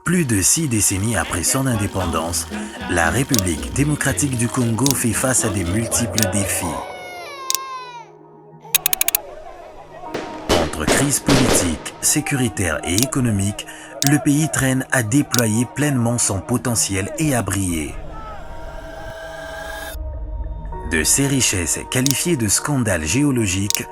Plus de 6 décennies après son indépendance, la République démocratique du Congo fait face à des multiples défis. Entre crise politique, sécuritaire et économique, le pays traîne à déployer pleinement son potentiel et à briller. De ces richesses qualifiées de scandales géologiques,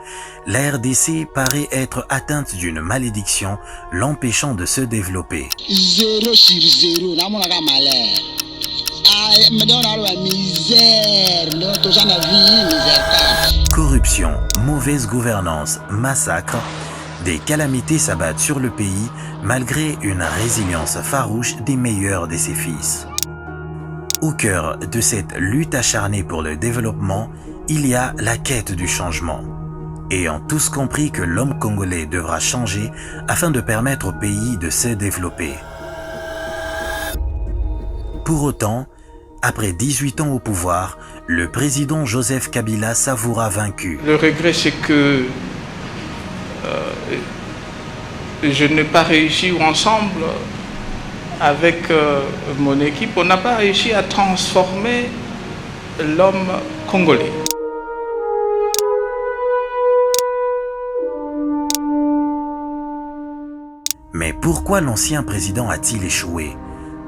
la RDC paraît être atteinte d'une malédiction l'empêchant de se développer. 0 sur 0, Corruption, mauvaise gouvernance, massacres, des calamités s'abattent sur le pays malgré une résilience farouche des meilleurs de ses fils. Au cœur de cette lutte acharnée pour le développement, il y a la quête du changement. Ayant tous compris que l'homme congolais devra changer afin de permettre au pays de se développer. Pour autant, après 18 ans au pouvoir, le président Joseph Kabila s'avouera vaincu. Le regret, c'est que je n'ai pas réussi ensemble avec mon équipe, on n'a pas réussi à transformer l'homme congolais. Mais pourquoi l'ancien président a-t-il échoué?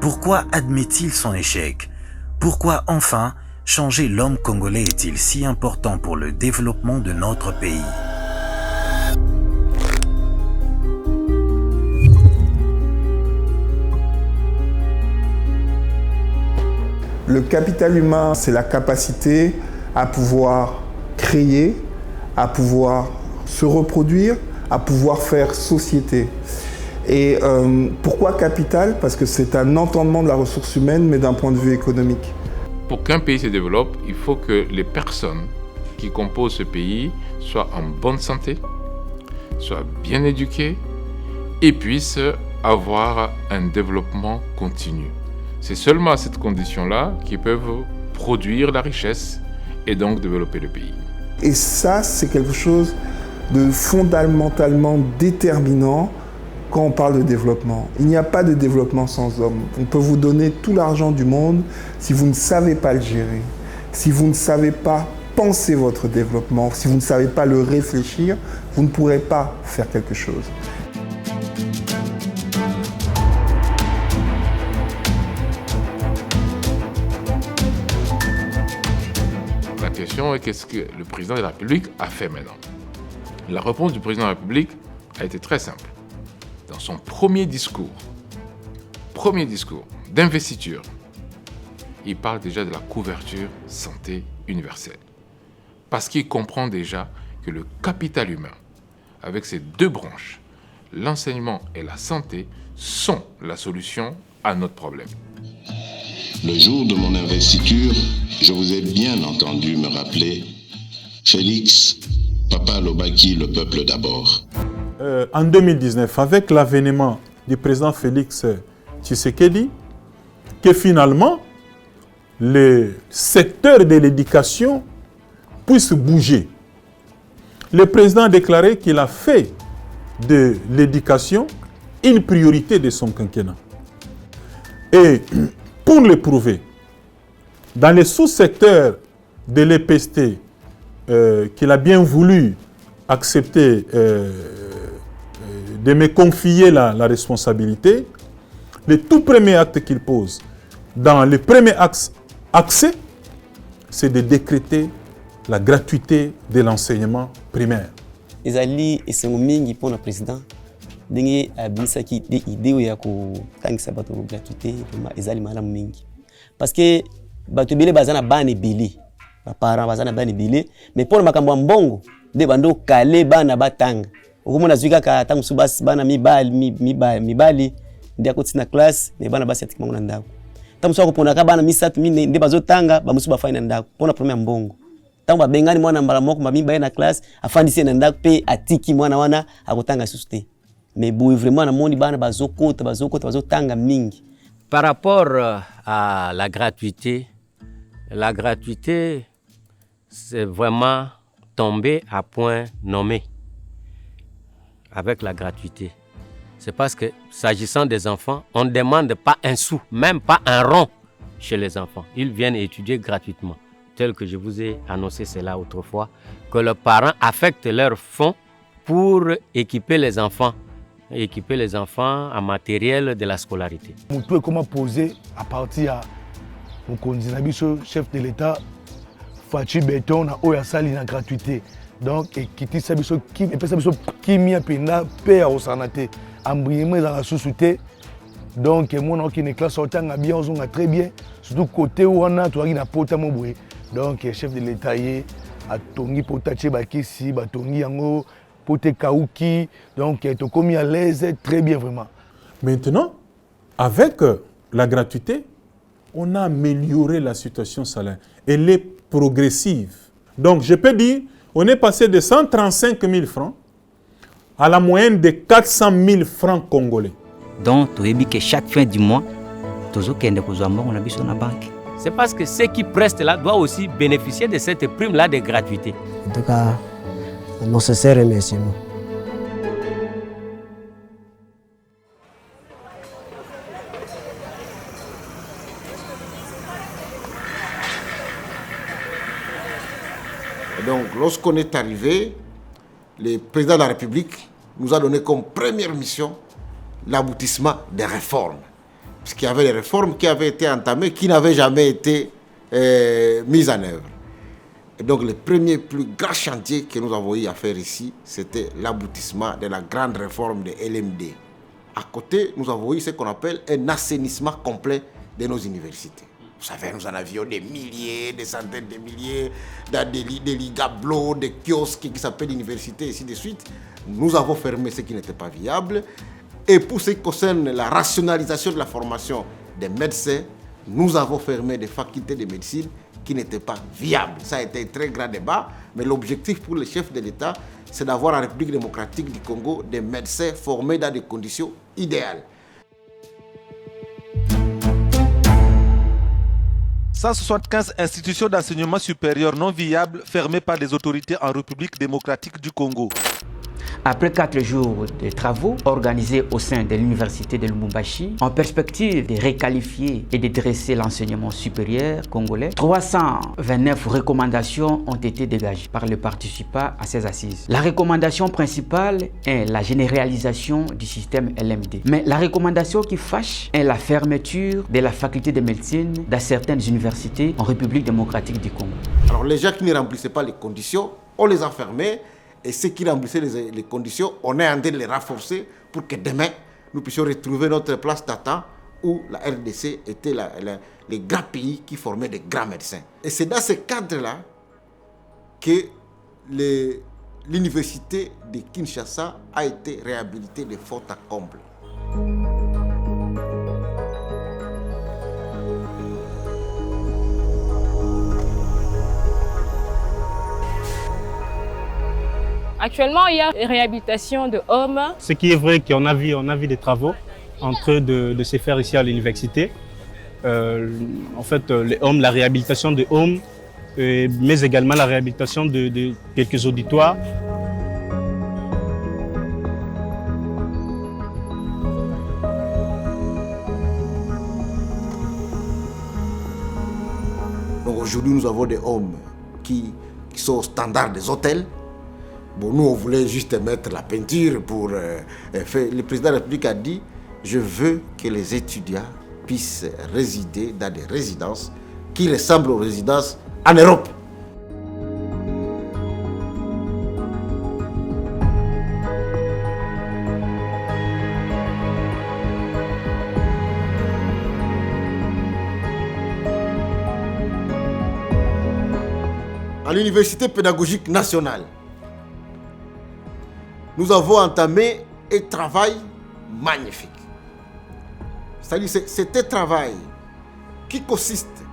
Pourquoi admet-il son échec? Pourquoi enfin changer l'homme congolais est-il si important pour le développement de notre pays? Le capital humain, c'est la capacité à pouvoir créer, à pouvoir se reproduire, à pouvoir faire société. Et pourquoi capital? Parce que c'est un entendement de la ressource humaine, mais d'un point de vue économique. Pour qu'un pays se développe, il faut que les personnes qui composent ce pays soient en bonne santé, soient bien éduquées et puissent avoir un développement continu. C'est seulement à cette condition-là qu'ils peuvent produire la richesse et donc développer le pays. Et ça, c'est quelque chose de fondamentalement déterminant quand on parle de développement. Il n'y a pas de développement sans homme. On peut vous donner tout l'argent du monde si vous ne savez pas le gérer, si vous ne savez pas penser votre développement, si vous ne savez pas le réfléchir, vous ne pourrez pas faire quelque chose. La question est qu'est-ce que le président de la République a fait maintenant? La réponse du président de la République a été très simple. Dans son premier discours d'investiture, il parle déjà de la couverture santé universelle. Parce qu'il comprend déjà que le capital humain, avec ses deux branches, l'enseignement et la santé, sont la solution à notre problème. Le jour de mon investiture, je vous ai bien entendu me rappeler Félix, Papa Lobaki, le peuple d'abord. En 2019, avec l'avènement du président Félix Tshisekedi, que finalement, le secteur de l'éducation puisse bouger. Le président a déclaré qu'il a fait de l'éducation une priorité de son quinquennat. Et pour le prouver, dans les sous-secteurs de l'EPST qu'il a bien voulu accepter de me confier la responsabilité, le tout premier acte qu'il pose, dans le premier accès, c'est de décréter la gratuité de l'enseignement primaire. Ezali esengo mingi pour le président ndenge abisaki de idée ya ko kangisa bato gratuité vraiment ezali malamu mingi parce que bato bele bazana bana ebele ba parents bazana bana ebele mais pour makambo ya mbongo de bando kale bana batanga okomona zwika ka tangu subasi bana mibali ndia kotina classe mais bana basi atikima na ndako tamu soko pona ka bana misatu mine nde bazotanga ba musuba faina ndako pona premier mbongo tangu babengani mwana mbala moko mamiba na classe afandisi na ndako pe atiki mwana wana akotanga susute mais boui vraiment na moni bana bazotanga mingi. Par rapport à la gratuité c'est vraiment tombé à point nommé avec la gratuité. C'est parce que, s'agissant des enfants, on ne demande pas un sou, même pas un rond chez les enfants. Ils viennent étudier gratuitement. Tel que je vous ai annoncé cela autrefois, que leurs parents affectent leurs fonds pour équiper les enfants en matériel de la scolarité. Comment poser à partir du chef de l'État, Fachi Béton, à Sali na gratuité. Donc, qui ça qui m'y a pena père au sanate, embriément dans la sous-souté. Donc, mon qui est classe sortant bien, on a très bien, surtout côté où on a, tu as une apôtre mon donc, chef de l'État, a tongi potache bakisi, batongi yango, pote kauki, donc, tu as commis à l'aise, très bien vraiment. Maintenant, avec la gratuité, on a amélioré la situation salaire. Elle est progressive. Donc, je peux dire, on est passé de 135 000 francs à la moyenne de 400 000 francs congolais. Donc, tu as dit que chaque fin du mois, tu as dit sur la banque. C'est parce que ceux qui prestent là doivent aussi bénéficier de cette prime-là de gratuité. En tout cas, nos sincères remerciements. Donc, lorsqu'on est arrivé, le président de la République nous a donné comme première mission l'aboutissement des réformes. Puisqu'il y avait des réformes qui avaient été entamées, qui n'avaient jamais été mises en œuvre. Et donc, le premier plus grand chantier que nous avons eu à faire ici, c'était l'aboutissement de la grande réforme de LMD. À côté, nous avons eu ce qu'on appelle un assainissement complet de nos universités. Vous savez, nous en avions des milliers, des centaines de milliers, des ligablos, des kiosques qui s'appellent universités, et ainsi de suite. Nous avons fermé ce qui n'était pas viable. Et pour ce qui concerne la rationalisation de la formation des médecins, nous avons fermé des facultés de médecine qui n'étaient pas viables. Ça a été un très grand débat, mais l'objectif pour le chef de l'État, c'est d'avoir en République démocratique du Congo des médecins formés dans des conditions idéales. 175 institutions d'enseignement supérieur non viables fermées par les autorités en République démocratique du Congo. Après 4 jours de travaux organisés au sein de l'université de Lubumbashi, en perspective de réqualifier et de dresser l'enseignement supérieur congolais, 329 recommandations ont été dégagées par les participants à ces assises. La recommandation principale est la généralisation du système LMD. Mais la recommandation qui fâche est la fermeture de la faculté de médecine dans certaines universités en République démocratique du Congo. Alors les gens qui ne remplissaient pas les conditions, on les a fermés. Et ceux qui remplissaient les conditions, on est en train de les renforcer pour que demain, nous puissions retrouver notre place d'attente où la RDC était les grands pays qui formaient des grands médecins. Et c'est dans ce cadre-là que l'université de Kinshasa a été réhabilitée de fond en comble. Actuellement, il y a une réhabilitation de hommes. Ce qui est vrai qu'on a vu des travaux en train de se faire ici à l'université. En fait, les hommes, la réhabilitation de hommes, mais également la réhabilitation de quelques auditoires. Donc aujourd'hui, nous avons des hommes qui sont au standard des hôtels. Bon, nous, on voulait juste mettre la peinture pour faire. Le président de la République a dit « Je veux que les étudiants puissent résider dans des résidences qui ressemblent aux résidences en Europe. » À l'Université pédagogique nationale, nous avons entamé un travail magnifique. C'est-à-dire c'est un travail qui consiste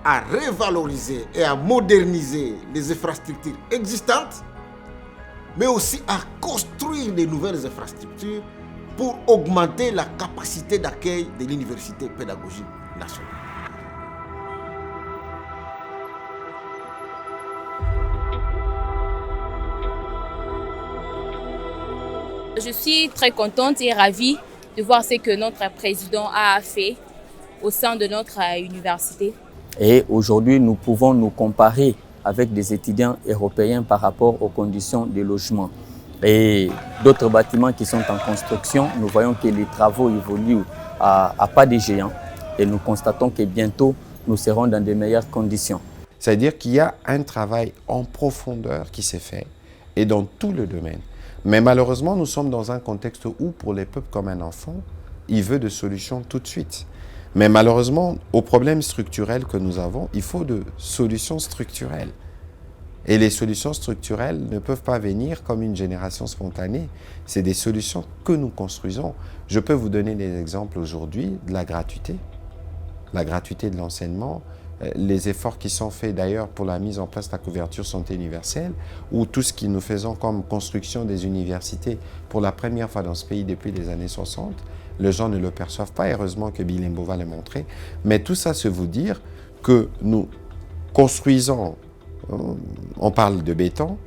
à revaloriser et à moderniser les infrastructures existantes, mais aussi à construire de nouvelles infrastructures pour augmenter la capacité d'accueil de l'Université pédagogique nationale. Je suis très contente et ravie de voir ce que notre président a fait au sein de notre université. Et aujourd'hui, nous pouvons nous comparer avec des étudiants européens par rapport aux conditions de logement. Et d'autres bâtiments qui sont en construction, nous voyons que les travaux évoluent à pas de géant. Et nous constatons que bientôt, nous serons dans de meilleures conditions. C'est-à-dire qu'il y a un travail en profondeur qui s'est fait, et dans tout le domaine. Mais malheureusement, nous sommes dans un contexte où, pour les peuples comme un enfant, il veut de solutions tout de suite. Mais malheureusement, aux problèmes structurels que nous avons, il faut de solutions structurelles. Et les solutions structurelles ne peuvent pas venir comme une génération spontanée. C'est des solutions que nous construisons. Je peux vous donner des exemples aujourd'hui de la gratuité de l'enseignement, les efforts qui sont faits d'ailleurs pour la mise en place de la couverture santé universelle, ou tout ce que nous faisons comme construction des universités pour la première fois dans ce pays depuis les années 60. Les gens ne le perçoivent pas, heureusement que Bilembo va le montrer. Mais tout ça, c'est vous dire que nous construisons, on parle de béton,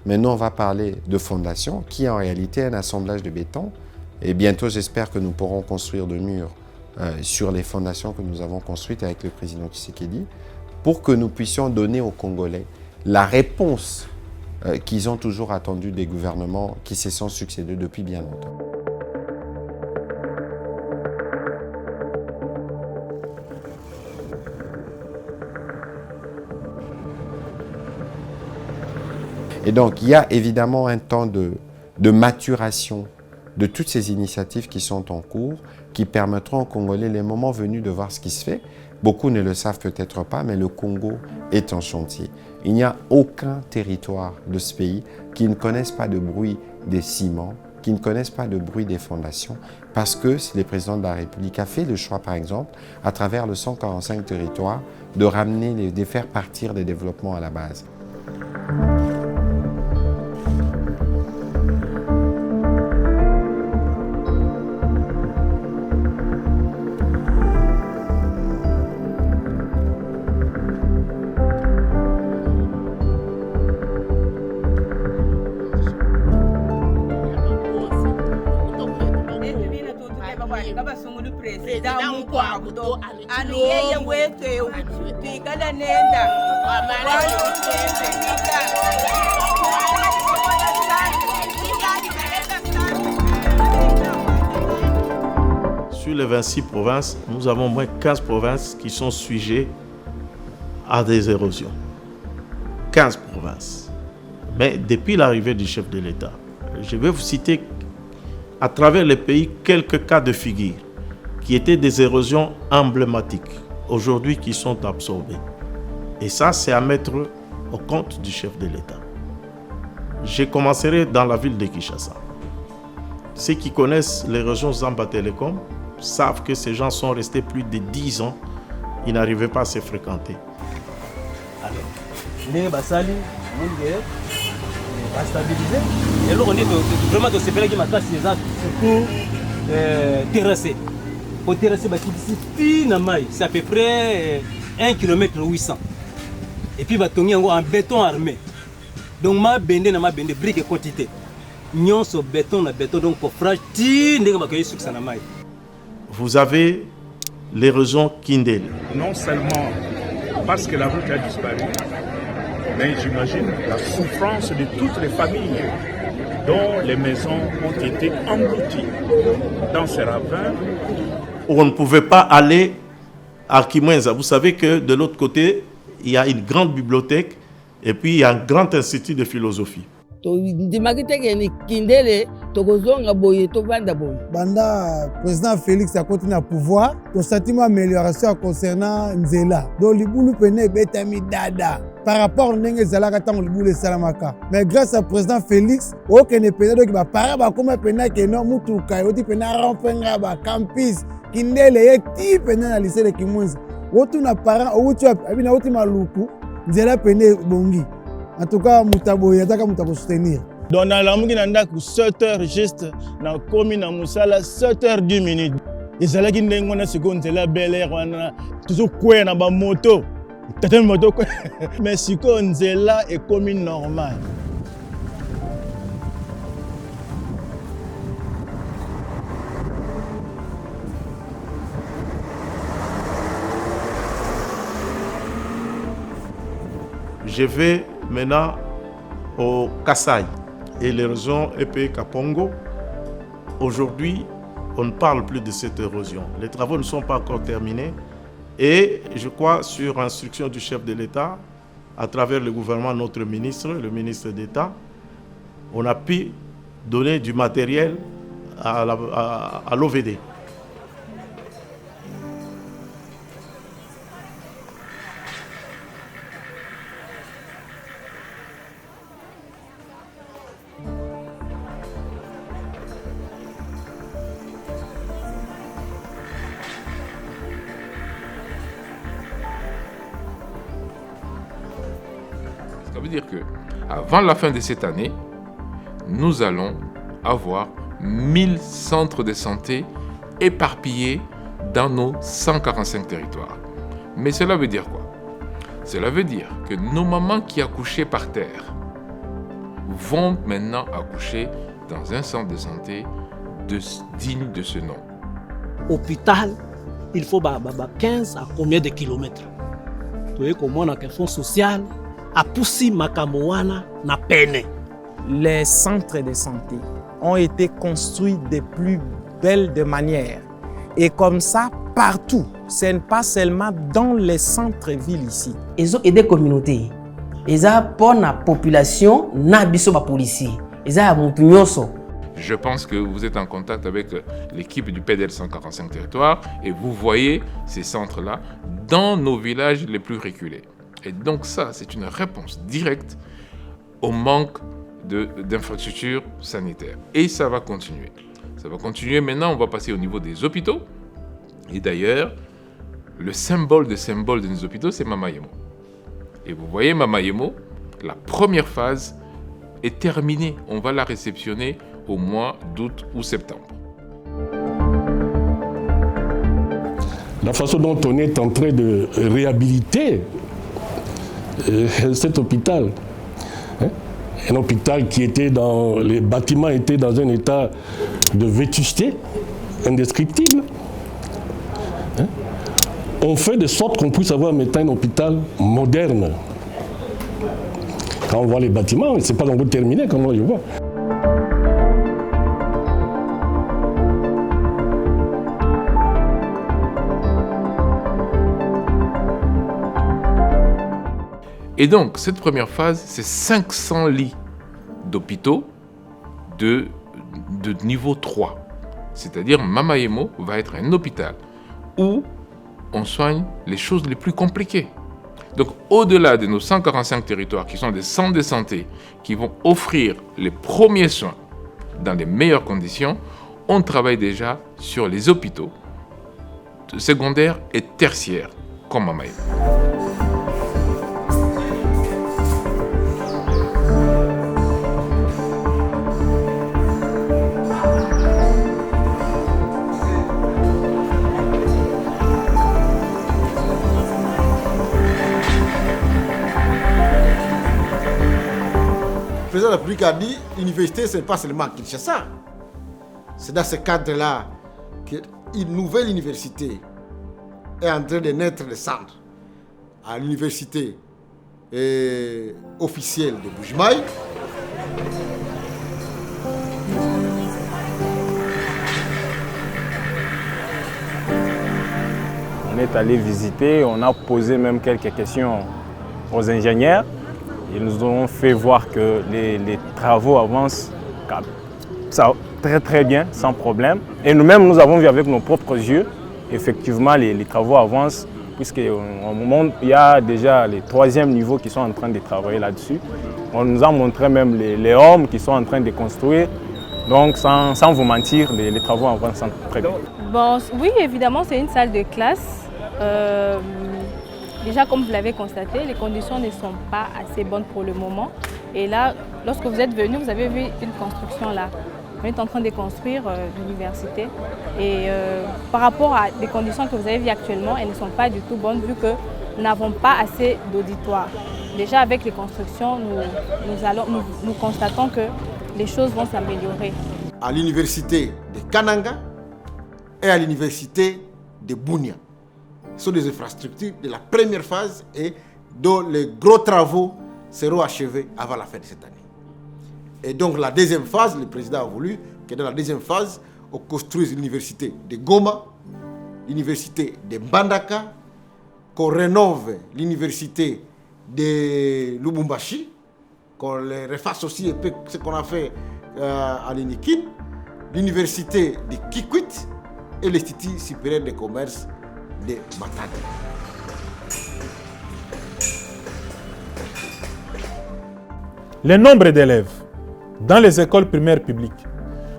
mais nous on va parler de fondation, qui est en réalité un assemblage de béton. Et bientôt, j'espère que nous pourrons construire de murs sur les fondations que nous avons construites avec le président Tshisekedi, pour que nous puissions donner aux Congolais la réponse qu'ils ont toujours attendue des gouvernements qui se sont succédés depuis bien longtemps. Et donc, il y a évidemment un temps de maturation de toutes ces initiatives qui sont en cours, qui permettront aux Congolais, les moments venus, de voir ce qui se fait. Beaucoup ne le savent peut-être pas, mais le Congo est en chantier. Il n'y a aucun territoire de ce pays qui ne connaisse pas de bruit des ciments, qui ne connaisse pas de bruit des fondations, parce que le président de la République a fait le choix, par exemple, à travers le 145 territoires, de ramener, de faire partir des développements à la base. Sur les 26 provinces, nous avons au moins 15 provinces qui sont sujets à des érosions. 15 provinces. Mais depuis l'arrivée du chef de l'État, je vais vous citer à travers les pays quelques cas de figure qui étaient des érosions emblématiques, aujourd'hui qui sont absorbées. Et ça, c'est à mettre au compte du chef de l'État. Je commencerai dans la ville de Kinshasa. Ceux qui connaissent les régions Zamba Telecom savent que ces gens sont restés plus de 10 ans, ils n'arrivaient pas à se fréquenter. Alors, basali, stabiliser. Et là, on est vraiment de se faire qui m'a surtout terrasser. Pour terrasser, c'est à peu près 1 km 800. Et puis, il y a un béton armé. Donc, ma bende brique quantité. Nous sommes béton, donc pour frage, vous avez l'érosion Kindel. Non seulement parce que la route a disparu, mais j'imagine la souffrance de toutes les familles dont les maisons ont été englouties dans ces ravins. On ne pouvait pas aller à Kimwenza. Vous savez que de l'autre côté, il y a une grande bibliothèque et puis il y a un grand institut de philosophie. Banda président Félix a continué à pouvoir, le sentiment d'amélioration concernant Nzela. Donc libulu pene betami dada par rapport à Nzela quand libulu salamaka. Mais grâce au président Félix, aucun pene donc ba para ba comme pene que non mutuka, oti pene rampenga ba campus kindele eti pene na lycée de Kimwenza. Otu na para otu abina oti maluku Nzela pene bongi. En tout cas, Moutabo, il y a des soutenir. Donc, dans la mouki, on a 7 heures juste, dans la commune de Moussala, 7 heures 10 minutes. Et c'est là qu'il y a une seconde, c'est la belle air, on a toujours quoi dans la moto. Mais si on est là, c'est commune normale. Je vais maintenant au Kasaï et l'érosion EP Kapongo. Aujourd'hui, on ne parle plus de cette érosion. Les travaux ne sont pas encore terminés et je crois, sur instruction du chef de l'État, à travers le gouvernement, notre ministre, le ministre d'État, on a pu donner du matériel à l'OVD. Ça veut dire que avant la fin de cette année, nous allons avoir 1000 centres de santé éparpillés dans nos 145 territoires. Mais cela veut dire quoi? Cela veut dire que nos mamans qui accouchaient par terre vont maintenant accoucher dans un centre de santé digne de ce nom. Hôpital, il faut 15 à combien de kilomètres? Tu vois comment on a un fonds social à pousser Makamoana na peine. Les centres de santé ont été construits de plus belle de manière. Et comme ça, partout. Ce n'est pas seulement dans les centres-villes ici. Ils ont aidé la communauté. Ils ont pour la population, na biso ba policier. Ils ont mon pignoso. Je pense que vous êtes en contact avec l'équipe du PDL 145 territoires et vous voyez ces centres-là dans nos villages les plus reculés. Et donc ça, c'est une réponse directe au manque d'infrastructures sanitaires. Et ça va continuer. Ça va continuer. Maintenant, on va passer au niveau des hôpitaux. Et d'ailleurs, le symbole de nos hôpitaux, c'est Mama Yemo. Et vous voyez, Mama Yemo, la première phase est terminée. On va la réceptionner au mois d'août ou septembre. La façon dont on est en train de réhabiliter cet hôpital, un hôpital qui était dans... Les bâtiments étaient dans un état de vétusté indescriptible. On fait de sorte qu'on puisse avoir maintenant un hôpital moderne. Quand on voit les bâtiments, ce n'est pas encore terminé, comme on le voit. Et donc, cette première phase, c'est 500 lits d'hôpitaux de niveau 3. C'est-à-dire, Mama Yemo va être un hôpital où on soigne les choses les plus compliquées. Donc, au-delà de nos 145 territoires qui sont des centres de santé qui vont offrir les premiers soins dans les meilleures conditions, on travaille déjà sur les hôpitaux secondaires et tertiaires comme Mama Yemo. Le président de la République a dit l'université, ce n'est pas seulement Kinshasa. C'est dans ce cadre-là qu'une nouvelle université est en train de naître le centre à l'université officielle de Bujimaï. On est allé visiter, on a posé même quelques questions aux ingénieurs. Ils nous ont fait voir que les travaux avancent ça, très bien, sans problème. Et nous-mêmes, nous avons vu avec nos propres yeux, effectivement, les travaux avancent, puisqu'il y a déjà les 3e niveaux qui sont en train de travailler là-dessus. On nous a montré même les hommes qui sont en train de construire. Donc, sans vous mentir, les travaux avancent très bien. Bon, oui, évidemment, c'est une salle de classe. Déjà, comme vous l'avez constaté, les conditions ne sont pas assez bonnes pour le moment. Et là, lorsque vous êtes venu, vous avez vu une construction là. On est en train de construire l'université. Et par rapport à des conditions que vous avez vues actuellement, elles ne sont pas du tout bonnes vu que nous n'avons pas assez d'auditoires. Déjà, avec les constructions, nous constatons que les choses vont s'améliorer. À l'université de Kananga et à l'université de Bunia. Ce sont des infrastructures de la première phase et dont les gros travaux seront achevés avant la fin de cette année. Et donc la deuxième phase, le président a voulu que dans la deuxième phase, on construise l'université de Goma, l'université de Mbandaka, qu'on rénove l'université de Lubumbashi, qu'on les refasse aussi un peu ce qu'on a fait à l'Inikin, l'université de Kikwit et l'Institut supérieur de commerce de Matadi. Le nombre d'élèves dans les écoles primaires publiques,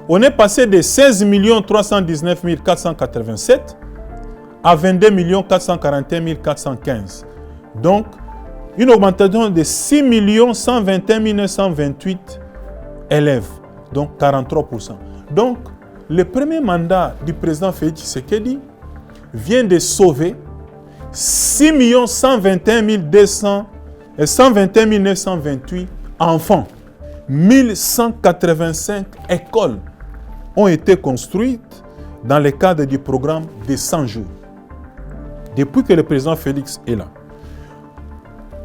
on est passé de 16 319 487 à 22 441 415. Donc, une augmentation de 6 121 928 élèves, donc 43%. Donc, le premier mandat du président Félix Tshisekedi vient de sauver 6 121 928 enfants. 1185 écoles ont été construites dans le cadre du programme de 100 jours. Depuis que le président Félix est là,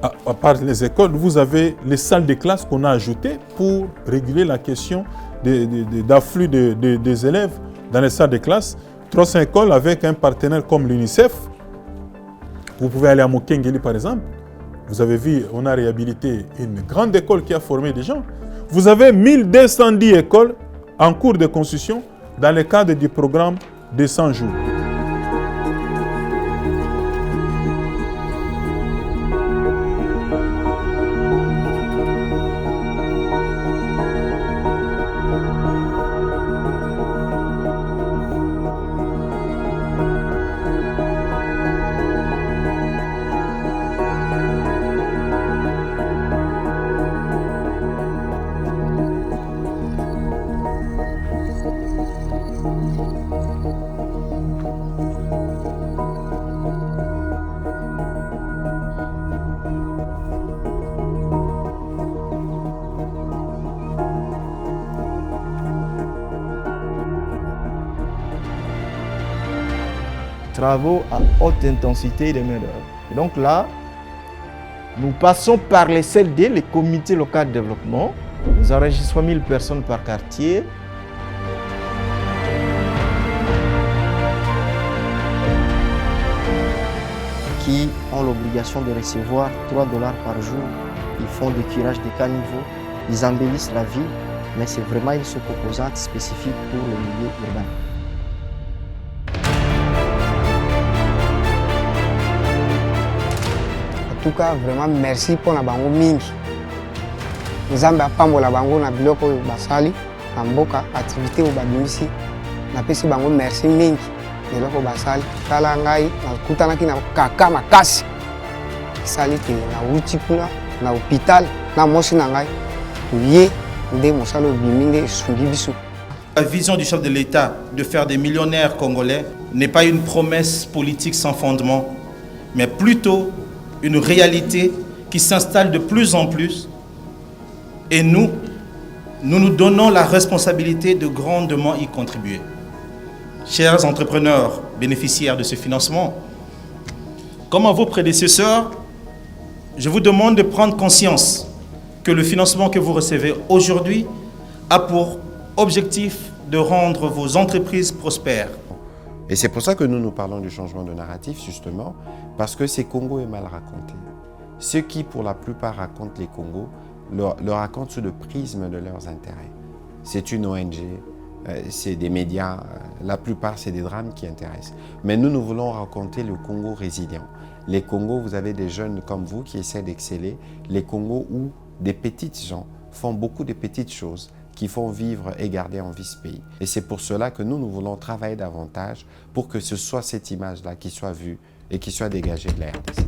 à part les écoles, vous avez les salles de classe qu'on a ajoutées pour réguler la question d'afflux des élèves dans les salles de classe. 300 écoles avec un partenaire comme l'UNICEF. Vous pouvez aller à Mokengeli par exemple. Vous avez vu, on a réhabilité une grande école qui a formé des gens. Vous avez 1210 écoles en cours de construction dans le cadre du programme de 100 jours. Travaux à haute intensité de main-d'œuvre. Donc là, nous passons par les CLD, les comités locaux de développement. Nous enregistrons 1000 personnes par quartier. Qui ont l'obligation de recevoir 3 $ par jour. Ils font des curages de caniveaux, ils embellissent la ville, mais c'est vraiment une sous-composante spécifique pour le milieu urbain. En tout cas, vraiment merci pour la bango mingi. Nzambe apambola bango na biloko oyo basali na mboka activité oyo babimisi. Napesi bango merci mingi biloko basali. Tala ngai nakutanaki na kaka makasi. Sali te na wuti kuna na hôpital na mosi na ngai. Ye nde mosalo biminge esungi biso. La vision du chef de l'État de faire des millionnaires congolais n'est pas une promesse politique sans fondement, mais plutôt une réalité qui s'installe de plus en plus. Et nous nous donnons la responsabilité de grandement y contribuer. Chers entrepreneurs bénéficiaires de ce financement, comme à vos prédécesseurs, je vous demande de prendre conscience que le financement que vous recevez aujourd'hui a pour objectif de rendre vos entreprises prospères. Et c'est pour ça que nous parlons du changement de narratif, justement, parce que ces Congos est mal raconté. Ceux qui, pour la plupart, racontent les Congos, le racontent sous le prisme de leurs intérêts. C'est une ONG, c'est des médias, la plupart, c'est des drames qui intéressent. Mais nous voulons raconter le Congo résilient. Les Congos, vous avez des jeunes comme vous qui essaient d'exceller. Les Congos où des petites gens font beaucoup de petites choses qui font vivre et garder en vie ce pays. Et c'est pour cela que nous voulons travailler davantage pour que ce soit cette image-là qui soit vue et qui soit dégagée de la RDC.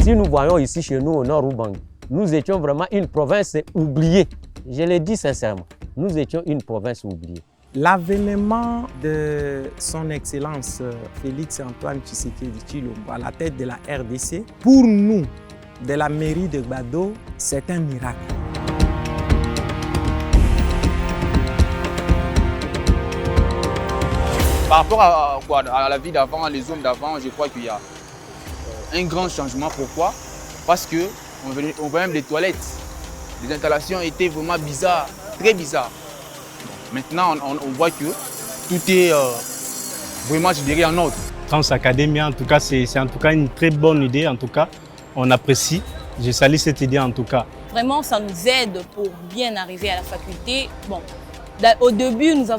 Si nous voyons ici chez nous au nord Ubangi, nous étions vraiment une province oubliée. Je le dis sincèrement, nous étions une province oubliée. L'avènement de son Excellence Félix Antoine Tshisekedi Tshilombo à la tête de la RDC, pour nous, de la mairie de Gbado, c'est un miracle. Par rapport à la vie d'avant, les hommes d'avant, je crois qu'il y a un grand changement. Pourquoi? Parce qu'on voit même les toilettes. Les installations étaient vraiment bizarres, très bizarres. Maintenant, on voit que tout est vraiment, je dirais, en ordre. Transacadémie, en tout cas, c'est en tout cas une très bonne idée. En tout cas, on apprécie. Je salue cette idée en tout cas. Vraiment, ça nous aide pour bien arriver à la faculté. Bon, au début, nous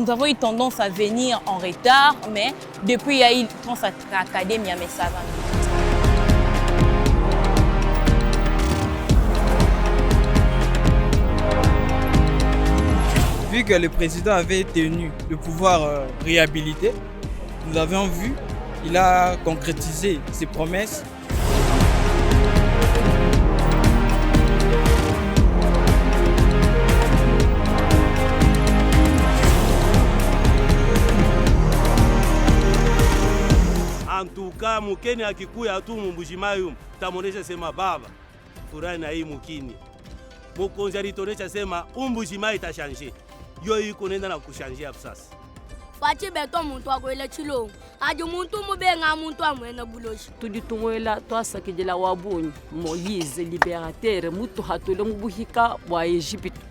avons eu tendance à venir en retard, mais depuis, il y a eu Transacadémie, mais ça va. Vu que le président avait tenu de pouvoir réhabiliter, nous avions vu, il a concrétisé ses promesses. En tout cas, mukeni akikuya tu Mbujimayi tamonesha sema baba furahi na hii mukini mukonzi alitonesha sema Mbujimayi itashanje yo iko nenda na kushanjia sasa Fati beto muntu akwele chilo aje muntu mubenga muntu amwena buloshi tuditungwela twasakijela wabunyi Moïse libérateur mutu hatole mubuhika wa Egypte